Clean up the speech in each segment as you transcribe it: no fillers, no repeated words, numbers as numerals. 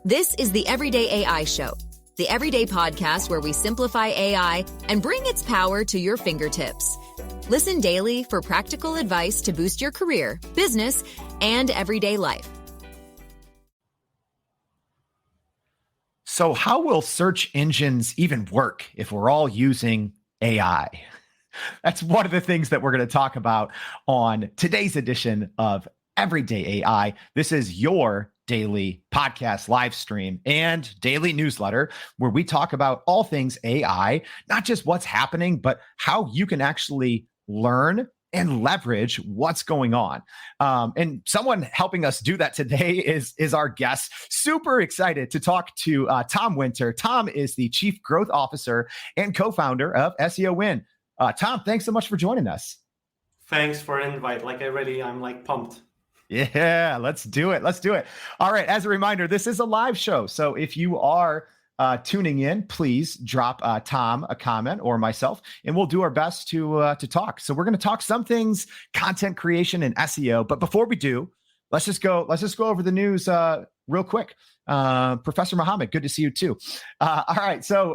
This is the Everyday AI Show, the everyday podcast where we simplify AI and bring its power to your fingertips. Listen daily for practical advice to boost your career, business, and everyday life. So how will search engines even work if we're all using AI? That's one of the things that we're going to talk about on today's edition of Everyday AI. This is your daily podcast live stream and daily newsletter where we talk about all things AI, not just what's happening, but how you can actually learn and leverage what's going on. And someone helping us do that today is our guest. Super excited to talk to Tom Winter. Tom is the Chief Growth Officer and co-founder of SEOwind. Tom, thanks so much for joining us. Thanks for the invite. I'm pumped. Yeah, let's do it. All right. As a reminder, this is a live show. So if you are tuning in, please drop Tom a comment or myself, and we'll do our best to talk. So we're going to talk some things, content creation and SEO. But before we do, let's just go over the news real quick. Professor Muhammad, good to see you too. All right. So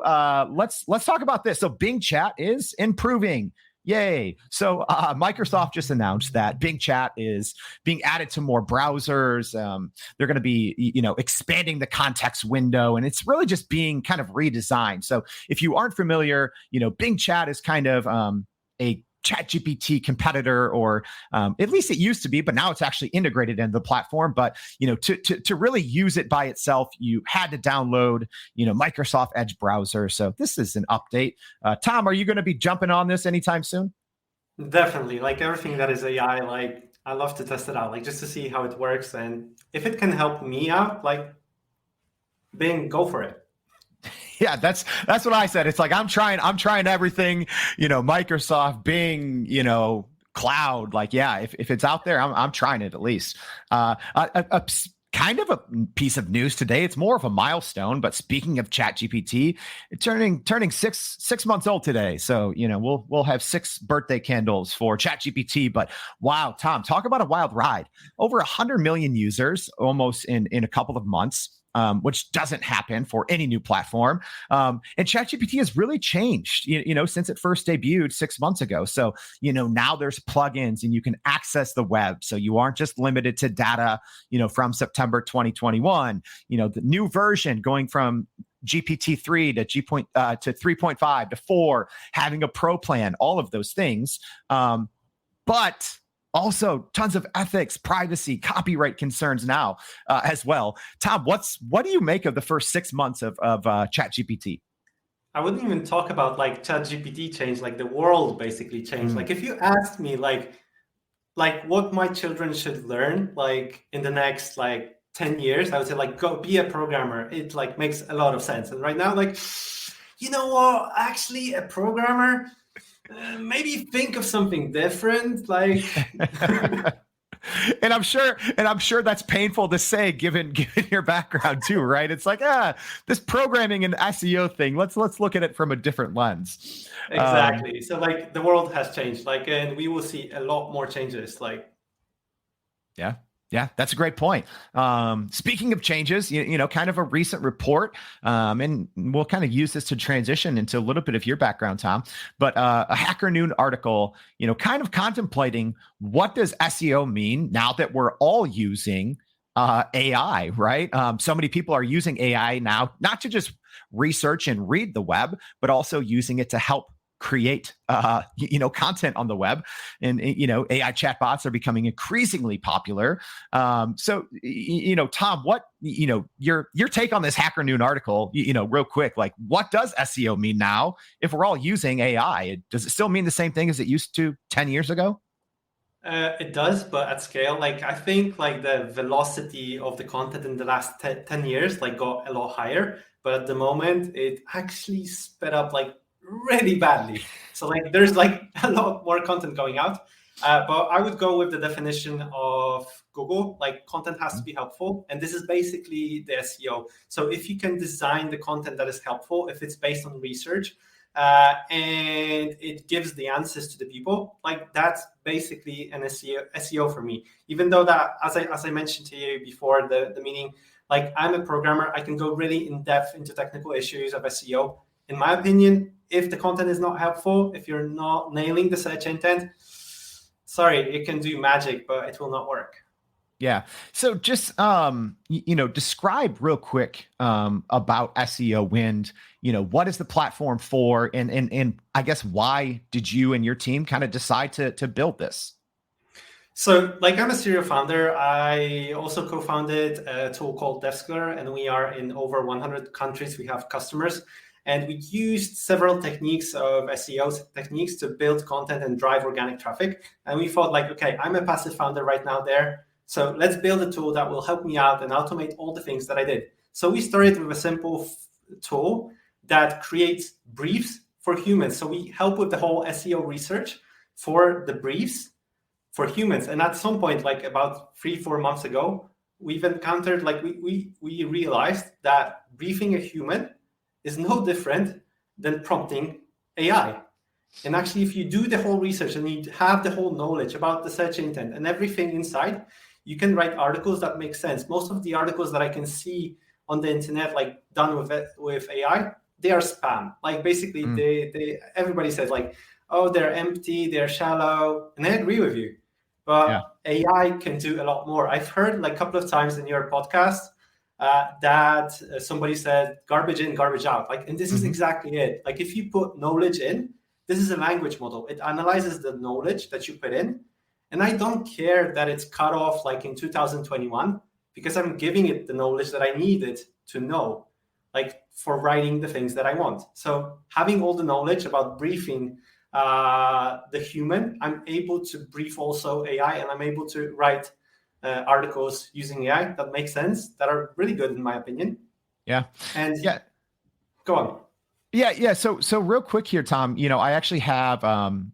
let's talk about this. So Bing Chat is improving. Yay. So Microsoft just announced that Bing Chat is being added to more browsers. They're going to be, expanding the context window, and it's really just being kind of redesigned. So if you aren't familiar, Bing Chat is kind of a ChatGPT competitor, or at least it used to be, but now it's actually integrated into the platform. But to really use it by itself, you had to download Microsoft Edge browser. So this is an update. Tom, are you going to be jumping on this anytime soon? Definitely. Everything that is AI, I love to test it out, just to see how it works, and if it can help me out, Bing, go for it. Yeah, that's what I said. It's I'm trying everything, Microsoft, Bing, cloud. If it's out there, I'm trying it at least. Kind of a piece of news today. It's more of a milestone, but speaking of ChatGPT, turning six months old today. So, we'll have 6 birthday candles for ChatGPT. But wow, Tom, talk about a wild ride. Over 100 million users almost in a couple of months. Which doesn't happen for any new platform. And ChatGPT has really changed, since it first debuted 6 months ago. So, now there's plugins and you can access the web. So you aren't just limited to data, from September 2021, the new version going from GPT-3 to 3.5 to 4, having a pro plan, all of those things. But also, tons of ethics, privacy, copyright concerns now as well. Tom, what do you make of the first 6 months of ChatGPT? I wouldn't even talk about ChatGPT change, the world basically changed. If you asked me what my children should learn in the next 10 years, I would say go be a programmer. It makes a lot of sense. And right now, you know what? Actually, a programmer. Maybe think of something different, And I'm sure that's painful to say, given your background too, right? It's this programming and SEO thing. Let's look at it from a different lens. Exactly. So the world has changed, and we will see a lot more changes. Yeah, that's a great point. Speaking of changes, kind of a recent report, and we'll kind of use this to transition into a little bit of your background, Tom, but a Hacker Noon article, kind of contemplating what does SEO mean now that we're all using AI, right? So many people are using AI now, not to just research and read the web, but also using it to help create content on the web, and AI chatbots are becoming increasingly popular. So Tom, what your take on this Hacker Noon article, real quick, what does SEO mean now if we're all using AI? Does it still mean the same thing as it used to 10 years ago? It does, but at scale. I think the velocity of the content in the last 10 years got a lot higher, but at the moment it actually sped up really badly. So there's a lot more content going out. But I would go with the definition of Google, content has to be helpful. And this is basically the SEO. So if you can design the content that is helpful, if it's based on research, and it gives the answers to the people, that's basically an SEO for me. Even though that, as I mentioned to you before the meeting, Like I'm a programmer, I can go really in depth into technical issues of SEO. In my opinion, if the content is not helpful, if you're not nailing the search intent, sorry, it can do magic, but it will not work. Yeah. So just describe real quick about SEOwind. What is the platform for, and I guess why did you and your team kind of decide to build this? So, like, I'm a serial founder. I also co-founded a tool called DevSkiller, and we are in over 100 countries. We have customers, and we used several techniques of SEO techniques to build content and drive organic traffic. And we thought, like, okay, I'm a passive founder right now there. So let's build a tool that will help me out and automate all the things that I did. So we started with a simple tool that creates briefs for humans. So we help with the whole SEO research for the briefs for humans. And at some point, like about 3-4 months ago, we've encountered, like we realized that briefing a human is no different than prompting AI. And actually, if you do the whole research and you have the whole knowledge about the search intent and everything inside, you can write articles that make sense. Most of the articles that I can see on the internet, like done with AI, they are spam. Like basically, they everybody says like, oh, they're empty, they're shallow, and I agree with you. But AI can do a lot more. I've heard like a couple of times in your podcast that somebody said garbage in, garbage out. Like, and this is exactly it. Like if you put knowledge in, this is a language model. It analyzes the knowledge that you put in. And I don't care that it's cut off like in 2021, because I'm giving it the knowledge that I needed to know, like for writing the things that I want. So having all the knowledge about briefing the human, I'm able to brief also AI, and I'm able to write articles using AI that make sense, that are really good in my opinion. Yeah. And go on. Yeah. So real quick here, Tom, I actually have,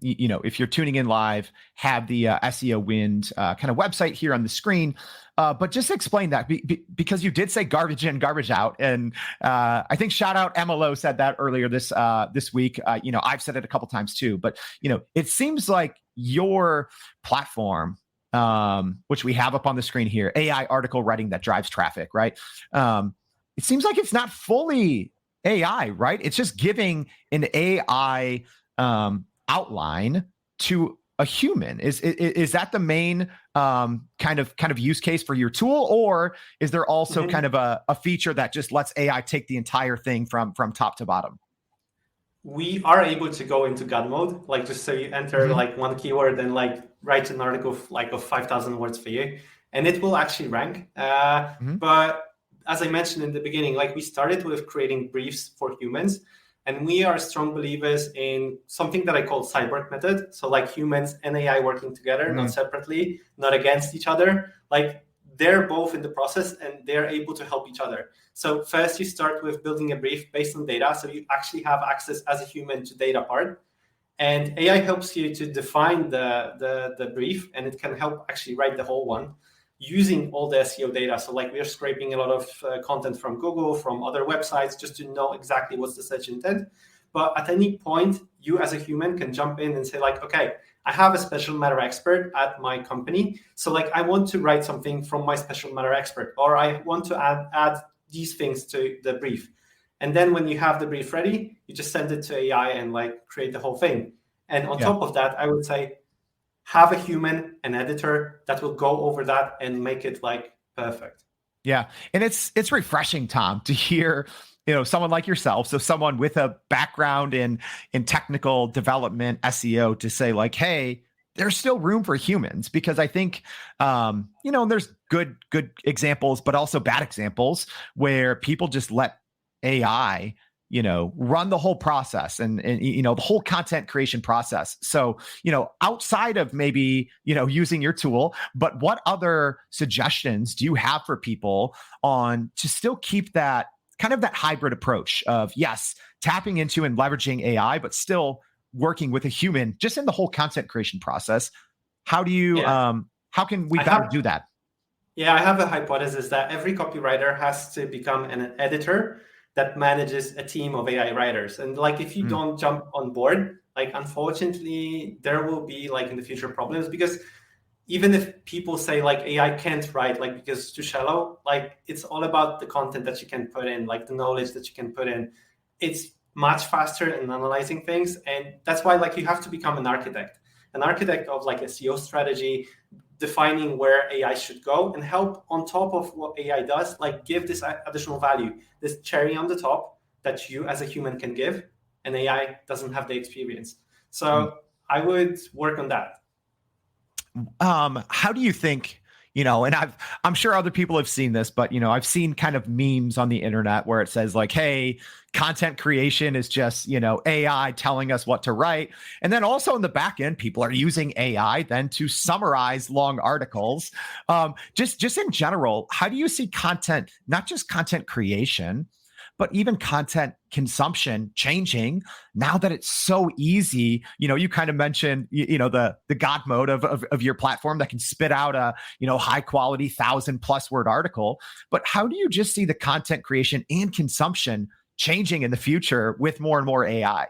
if you're tuning in live, have the SEOwind kind of website here on the screen. But just explain that because you did say garbage in, garbage out. And I think shout out MLO said that earlier this week. I've said it a couple times too, but it seems like your platform, which we have up on the screen here, AI article writing that drives traffic, right? It seems like it's not fully AI, right? It's just giving an AI outline to a human. Is that the main kind of use case for your tool, or is there also kind of a feature that just lets AI take the entire thing from top to bottom? We are able to go into God mode, like just so you enter like one keyword and like write an article of 5,000 words for you, and it will actually rank. But as I mentioned in the beginning, like we started with creating briefs for humans, and we are strong believers in something that I call cyborg method. So like humans and AI working together, not separately, not against each other. Like they're both in the process and they're able to help each other. So first you start with building a brief based on data. So you actually have access as a human to data part. And AI helps you to define the brief, and it can help actually write the whole one using all the SEO data. So like we're scraping a lot of content from Google, from other websites, just to know exactly what's the search intent. But at any point, you as a human can jump in and say like, okay, I have a special matter expert at my company. So like I want to write something from my special matter expert, or I want to add these things to the brief. And then when you have the brief ready, you just send it to AI and like create the whole thing. And on top of that, I would say, have a human, an editor that will go over that and make it like perfect. Yeah. And it's refreshing, Tom, to hear, someone like yourself. So someone with a background in technical development, SEO, to say like, hey, there's still room for humans, because I think, there's good examples, but also bad examples where people just let AI run the whole process and the whole content creation process. So, outside of maybe, using your tool, but what other suggestions do you have for people on to still keep that kind of that hybrid approach of, yes, tapping into and leveraging AI, but still working with a human just in the whole content creation process? How do you, how can we better do that? Yeah, I have a hypothesis that every copywriter has to become an editor that manages a team of AI writers. And like, if you don't jump on board, like, unfortunately, there will be like in the future problems, because even if people say like AI can't write, like because it's too shallow, like it's all about the content that you can put in, like the knowledge that you can put in. It's much faster in analyzing things. And that's why like you have to become an architect of like a SEO strategy, defining where AI should go and help on top of what AI does, like give this additional value, this cherry on the top that you as a human can give, and AI doesn't have the experience. So I would work on that. How do you think, and I'm sure other people have seen this, but, I've seen kind of memes on the internet where it says like, hey, content creation is just, AI telling us what to write. And then also in the back end, people are using AI then to summarize long articles. Just in general, how do you see content, not just content creation, but even content consumption changing now that it's so easy? You kind of mentioned, the God mode of your platform that can spit out a, high quality 1,000+ word article. But how do you just see the content creation and consumption changing in the future with more and more AI?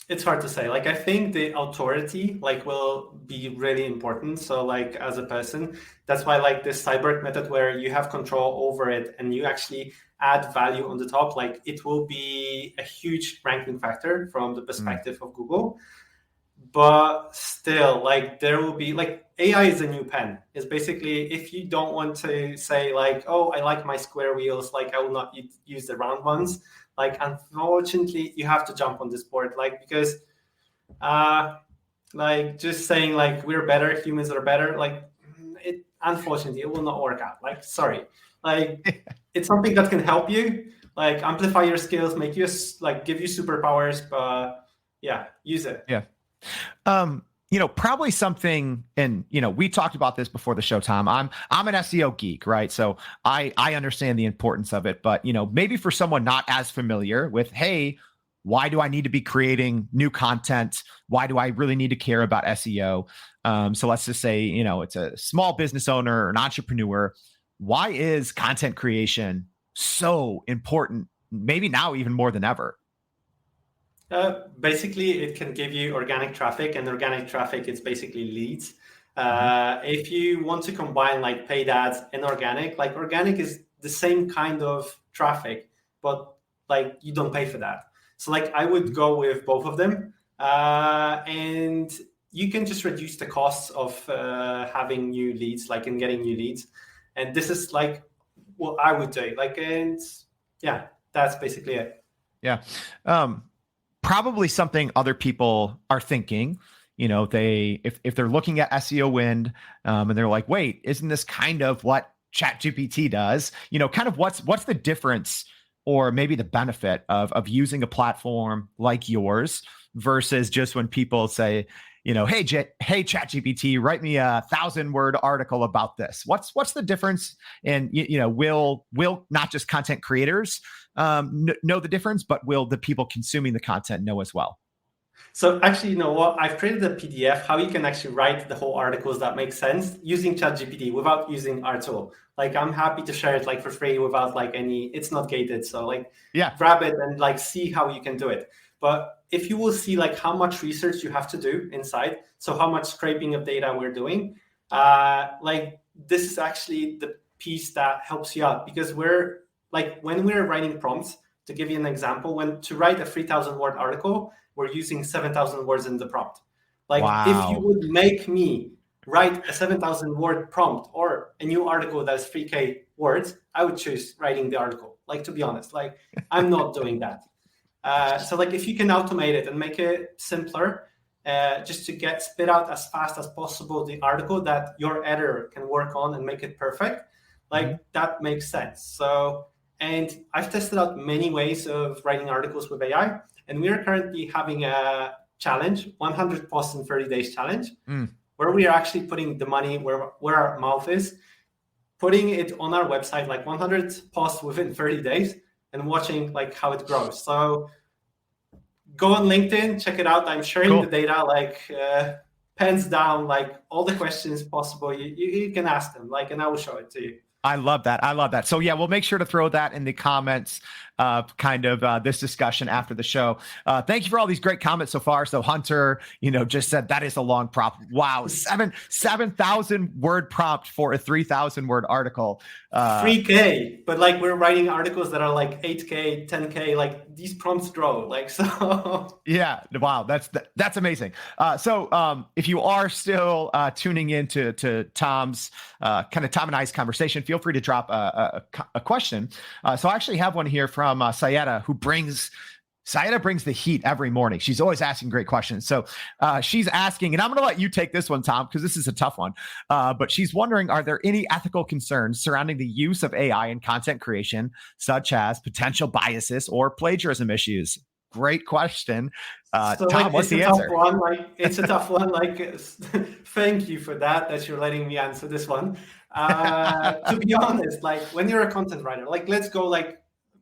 It's hard to say. Like, I think the authority like will be really important. So like as a person, that's why like this cyborg method where you have control over it and you actually add value on the top, like it will be a huge ranking factor from the perspective of Google. But still, like there will be like AI is a new pen. It's basically if you don't want to say like, oh, I like my square wheels, like I will not use the round ones. Like unfortunately, you have to jump on this board, like because like just saying like we're better, humans are better, like it unfortunately it will not work out. Like sorry, like it's something that can help you, like amplify your skills, make you like give you superpowers, but yeah, use it. Yeah. Probably something, and we talked about this before the show, Tom. I'm an SEO geek, right? So I understand the importance of it, but maybe for someone not as familiar with, hey, why do I need to be creating new content? Why do I really need to care about SEO? So let's just say, it's a small business owner or an entrepreneur. Why is content creation so important? Maybe now even more than ever. Basically, it can give you organic traffic, and organic traffic is basically leads. If you want to combine like paid ads and organic, like organic is the same kind of traffic, but like you don't pay for that. So like I would go with both of them, and you can just reduce the costs of having new leads, like in getting new leads. And this is like what I would do. Like, and yeah, that's basically it. Yeah. Probably something other people are thinking, if they're looking at SEOwind, and they're like, wait, isn't this kind of what ChatGPT does? Kind of what's the difference or maybe the benefit of using a platform like yours versus just when people say, hey, ChatGPT, write me a 1,000-word article about this. What's the difference? And will not just content creators know the difference, but will the people consuming the content know as well? So actually, you know what? I've created a PDF how you can actually write the whole articles that make sense using ChatGPT without using our tool. Like I'm happy to share it like for free without like any, it's not gated. So like grab it and like see how you can do it. But if you will see like how much research you have to do inside, so how much scraping of data we're doing, like this is actually the piece that helps you out, because we're like when we're writing prompts, to give you an example, when to write a 3,000 word article, we're using 7,000 words in the prompt. Like if you would make me write a 7,000 word prompt or a new article that's 3K words, I would choose writing the article. Like, to be honest, like I'm not doing that. So like if you can automate it and make it simpler, just to get spit out as fast as possible the article that your editor can work on and make it perfect, like that makes sense. So, and I've tested out many ways of writing articles with AI, and we are currently having a challenge, 100 posts in 30 days challenge, where we are actually putting the money where our mouth is, putting it on our website, like 100 posts within 30 days, and watching like how it grows. So go on LinkedIn, check it out. I'm sharing the data, like pens down, like all the questions possible. You can ask them, like, and I will show it to you. I love that. So yeah, we'll make sure to throw that in the comments kind of this discussion after the show. Thank you for all these great comments so far. So Hunter, just said that is a long prompt. Wow, 7,000 word prompt for a 3,000 word article. 3K, but like we're writing articles that are like 8K, 10K. Like these prompts grow. Like so. Yeah, wow, that's amazing. So if you are still tuning in to Tom's kind of Tom and I's conversation, feel free to drop a question. So I actually have one here from Sayeda, who brings the heat every morning. She's always asking great questions. So she's asking, and I'm going to let you take this one, Tom, because this is a tough one. But she's wondering, are there any ethical concerns surrounding the use of AI in content creation, such as potential biases or plagiarism issues? Great question. So Tom, what's the answer? It's a tough one. Thank you for that you're letting me answer this one. To be honest, when you're a content writer, let's go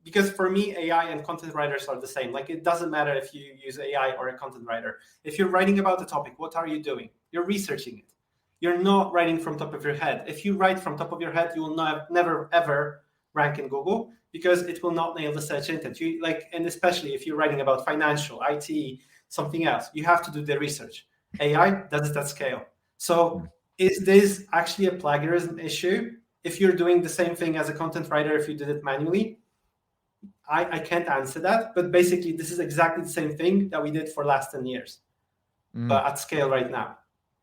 because for me, AI and content writers are the same. It doesn't matter if you use AI or a content writer. If you're writing about the topic, what are you doing? You're researching it. You're not writing from top of your head. If you write from top of your head, you will never, ever rank in Google because it will not nail the search intent. And especially if you're writing about financial, IT, something else, you have to do the research. AI does it at scale. So is this actually a plagiarism issue? If you're doing the same thing as a content writer, if you did it manually, I can't answer that, but basically this is exactly the same thing that we did for last 10 years, but at scale right now.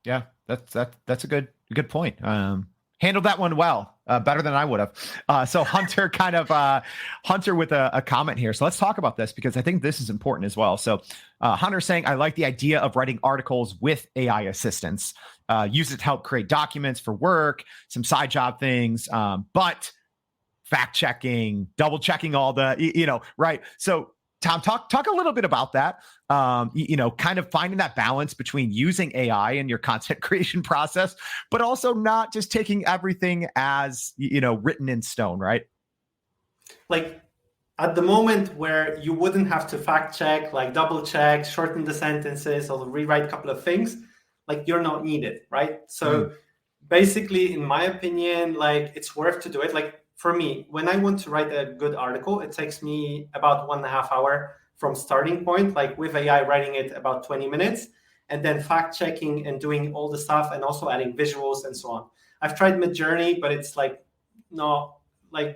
Yeah, that's a good point. Handled that one well, better than I would have. So Hunter Hunter with a comment here. So let's talk about this because I think this is important as well. So Hunter saying, I like the idea of writing articles with AI assistance, use it to help create documents for work, some side job things, but fact checking, double checking all the, right. So Tom, talk a little bit about that, kind of finding that balance between using AI in your content creation process, but also not just taking everything as, written in stone, right? At the moment where you wouldn't have to fact check, double check, shorten the sentences or rewrite a couple of things, you're not needed, right? So basically, in my opinion, it's worth to do it. For me, when I want to write a good article, it takes me about 1.5 hours from starting point, with AI writing it about 20 minutes, and then fact checking and doing all the stuff and also adding visuals and so on. I've tried Midjourney, but it's not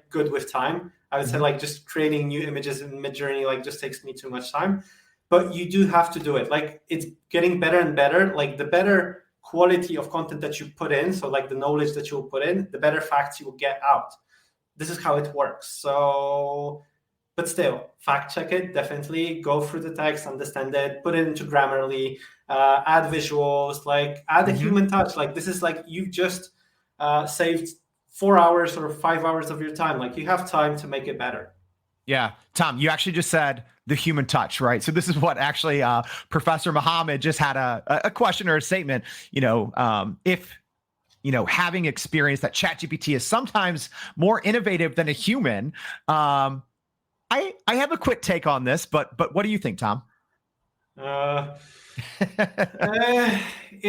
good with time. I would say just creating new images in Midjourney just takes me too much time. But you do have to do it. It's getting better and better. The better quality of content that you put in, so the knowledge that you'll put in, the better facts you will get out. This is how it works. So, but still, fact check it, definitely. Go through the text, understand it, put it into Grammarly, add visuals, add a human touch. This is you've just saved 4 hours or 5 hours of your time. You have time to make it better. Yeah. Tom, you actually just said the human touch, right? So this is what actually Professor Mohammed just had a question or a statement, if having experience that ChatGPT is sometimes more innovative than a human. I have a quick take on this, but what do you think, Tom? It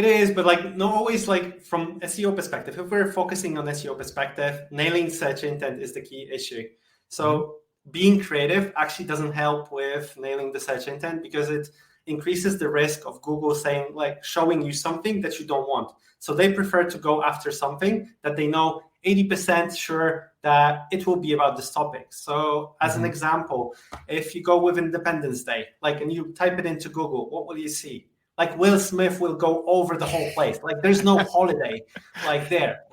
is, but not always from SEO perspective. If we're focusing on SEO perspective, nailing search intent is the key issue. So being creative actually doesn't help with nailing the search intent because it increases the risk of Google saying showing you something that you don't want. So they prefer to go after something that they know 80% sure that it will be about this topic. So as an example, if you go with Independence Day, and you type it into Google, what will you see? Will Smith will go over the whole place. There's no holiday there,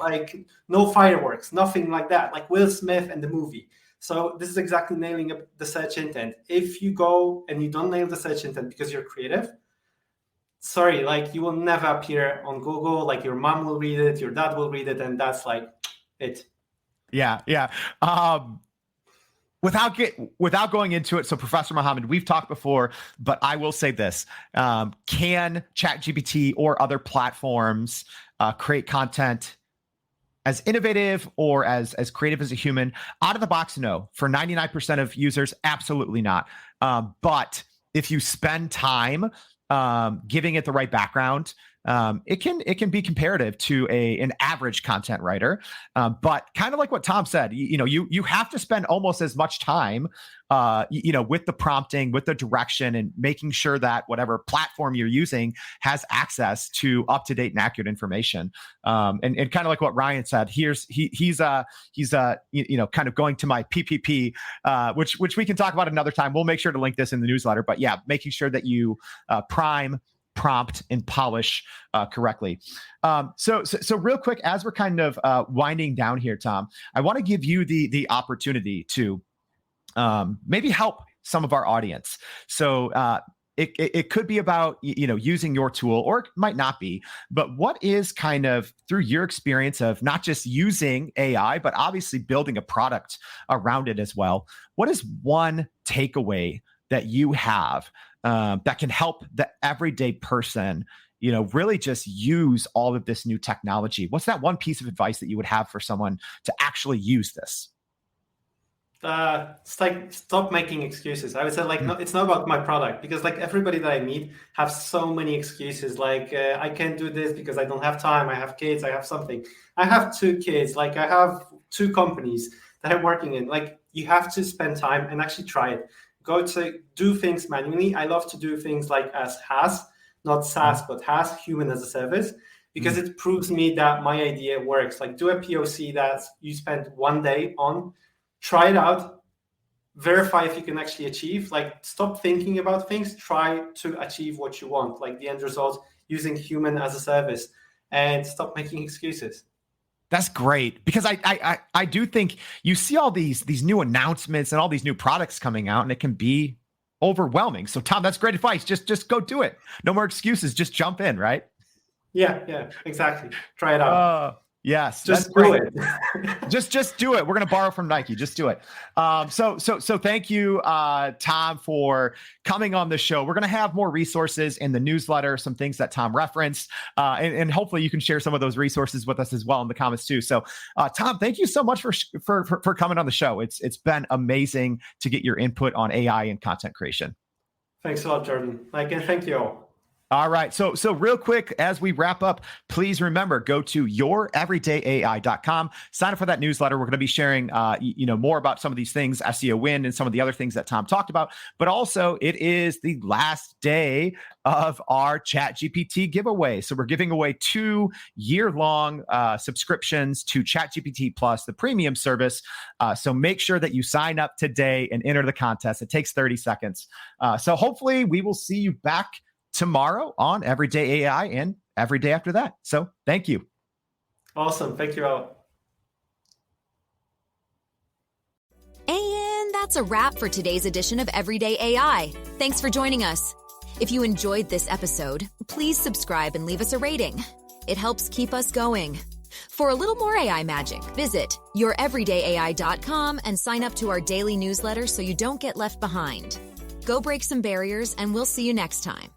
no fireworks, nothing like that. Will Smith and the movie. So this is exactly nailing the search intent. If you go and you don't nail the search intent because you're creative, sorry, you will never appear on Google. Your mom will read it, your dad will read it, and that's it. Yeah. Without going into it, so Professor Mohammed, we've talked before, but I will say this: can ChatGPT or other platforms create content as innovative or as creative as a human? Out of the box, no. For 99% of users, absolutely not. But if you spend time giving it the right background, it can be comparative to an average content writer. But kind of like what Tom said, you have to spend almost as much time with the prompting, with the direction, and making sure that whatever platform you're using has access to up-to-date and accurate information. And kind of like what Ryan said, he's kind of going to my PPP, which we can talk about another time. We'll make sure to link this in the newsletter. But yeah, making sure that you prime, prompt, and polish correctly. So real quick, as we're kind of winding down here, Tom, I want to give you the opportunity to maybe help some of our audience. So it could be about using your tool, or it might not be. But what is kind of, through your experience of not just using AI, but obviously building a product around it as well, what is one takeaway that you have that can help the everyday person really just use all of this new technology? What's that one piece of advice that you would have for someone to actually use this? It's like, stop making excuses. I would say, like, no, it's not about my product, because like everybody that I meet have so many excuses. Like, I can't do this because I don't have time. I have kids. I have something. I have 2 kids. Like, I have 2 companies that I'm working in. Like, you have to spend time and actually try it. Go to do things manually. I love to do things like as HAS, not SaaS, but HAS, human as a service, because it proves me that my idea works. Like, do a POC that you spend 1 day on. Try it out, verify if you can actually achieve. Like, stop thinking about things, try to achieve what you want, like the end result, using human as a service, and stop making excuses. That's great, because I do think you see all these new announcements and all these new products coming out, and it can be overwhelming. So Tom, that's great advice. Just go do it. No more excuses. Just jump in, right? Yeah, exactly. Try it out. Yes, just do it. just do it. We're gonna borrow from Nike. Just do it. So thank you, Tom, for coming on the show. We're gonna have more resources in the newsletter, some things that Tom referenced, and hopefully you can share some of those resources with us as well in the comments too. So, Tom, thank you so much for coming on the show. It's been amazing to get your input on AI and content creation. Thanks a lot, Jordan. And thank you all. All right. So real quick, as we wrap up, please remember, go to youreverydayai.com, sign up for that newsletter. We're going to be sharing, more about some of these things, SEOwind, and some of the other things that Tom talked about. But also, it is the last day of our ChatGPT giveaway. So we're giving away 2 year-long subscriptions to ChatGPT Plus, the premium service. So make sure that you sign up today and enter the contest. It takes 30 seconds. So hopefully we will see you back tomorrow on Everyday AI and every day after that. So thank you. Awesome. Thank you all. And that's a wrap for today's edition of Everyday AI. Thanks for joining us. If you enjoyed this episode, please subscribe and leave us a rating. It helps keep us going. For a little more AI magic, visit youreverydayai.com and sign up to our daily newsletter so you don't get left behind. Go break some barriers, and we'll see you next time.